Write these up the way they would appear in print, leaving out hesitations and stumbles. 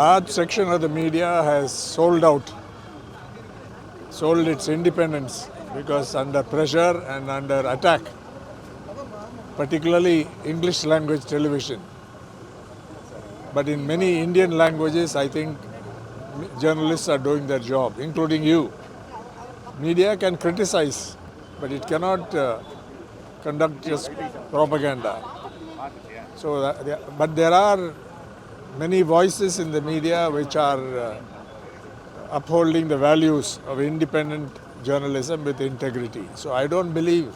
large section of the media has sold its independence because under pressure and under attack, particularly English language television. But in many Indian languages, I think journalists are doing their job, including you. Media can criticize, but it cannot conduct just propaganda. So, but there are many voices in the media which are upholding the values of independent journalism with integrity. So I don't believe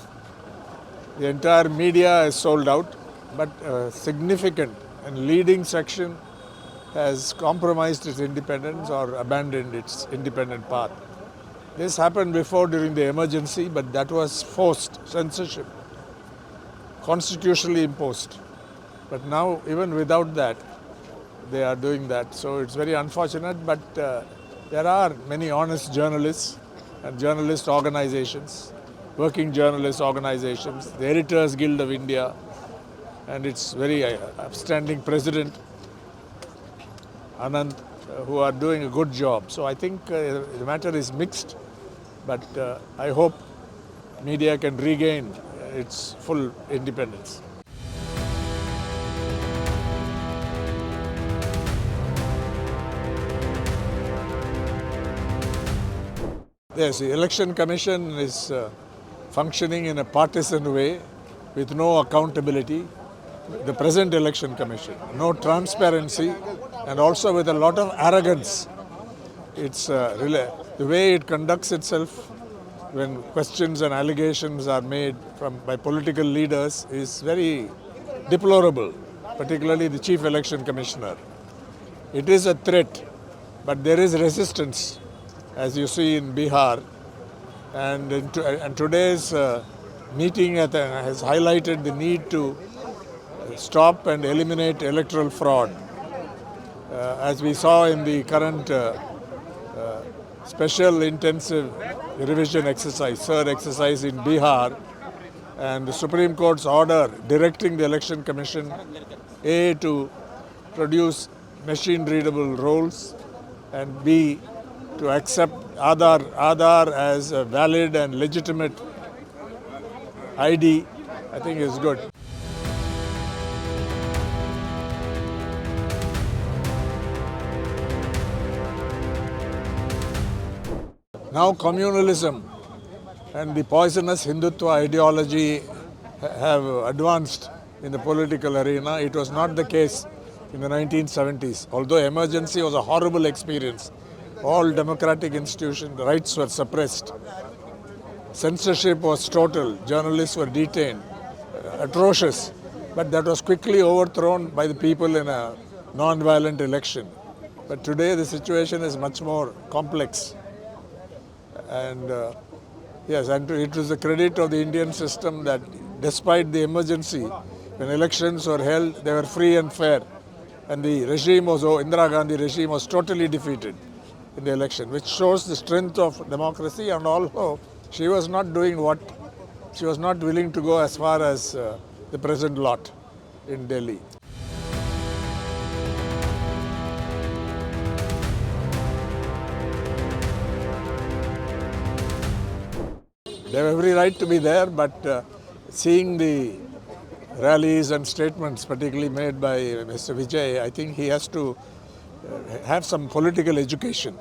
the entire media is sold out, but a significant and leading section has compromised its independence or abandoned its independent path. This happened before during the emergency, but that was forced censorship, constitutionally imposed. But now, even without that, they are doing that. So it's very unfortunate, but there are many honest journalists and journalist organizations, working journalist organizations, the Editors Guild of India, and its very upstanding president, Anand, who are doing a good job. So I think the matter is mixed, but I hope media can regain its full independence. Yes, the Election Commission is functioning in a partisan way with no accountability. The present Election Commission, no transparency, and also with a lot of arrogance. It's the way it conducts itself when questions and allegations are made by political leaders is very deplorable, particularly the Chief Election Commissioner. It is a threat, but there is resistance, as you see in Bihar. And today's meeting has highlighted the need to stop and eliminate electoral fraud. As we saw in the current special intensive revision exercise, third exercise in Bihar, and the Supreme Court's order directing the Election Commission, A, to produce machine-readable rolls, and B, to accept Aadhaar as a valid and legitimate ID, I think is good. Now communalism and the poisonous Hindutva ideology have advanced in the political arena. It was not the case in the 1970s. Although emergency was a horrible experience, all democratic institutions' rights were suppressed. Censorship was total. Journalists were detained. Atrocious. But that was quickly overthrown by the people in a non-violent election. But today the situation is much more complex. And yes, and it was the credit of the Indian system that despite the emergency, when elections were held, they were free and fair. And the regime Indira Gandhi regime was totally defeated in the election, which shows the strength of democracy, and also she was not willing to go as far as the present lot in Delhi. They have every right to be there, but seeing the rallies and statements, particularly made by Mr. Vijay, I think he has to have some political education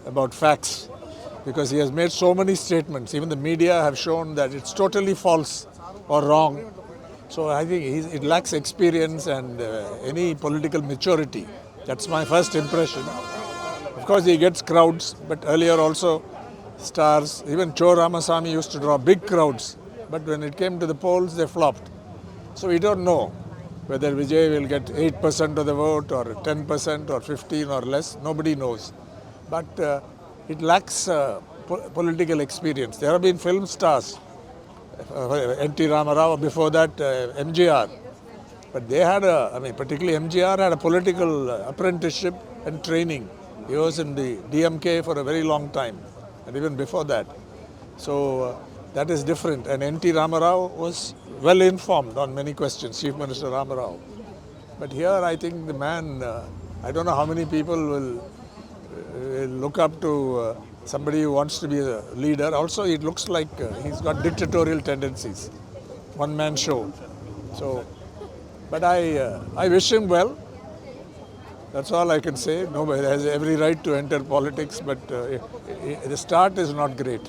about facts, because he has made so many statements. Even the media have shown that it's totally false or wrong. So I think it lacks experience and any political maturity. That's my first impression. Of course, he gets crowds, but earlier also stars, even Cho Ramasamy used to draw big crowds, but when it came to the polls, they flopped. So we don't know whether Vijay will get 8% of the vote or 10% or 15% or less. Nobody knows. But it lacks political experience. There have been film stars, N.T. Ramarao, before that MGR. But they had particularly MGR had a political apprenticeship and training. He was in the DMK for a very long time, and even before that. So that is different. And N.T. Ramarao was well informed on many questions, Chief Minister Ramarao. But here I think the man I don't know how many people will look up to somebody who wants to be a leader. Also, it looks like he's got dictatorial tendencies, one-man show. So, but I wish him well. That's all I can say. Nobody has every right to enter politics, but the start is not great.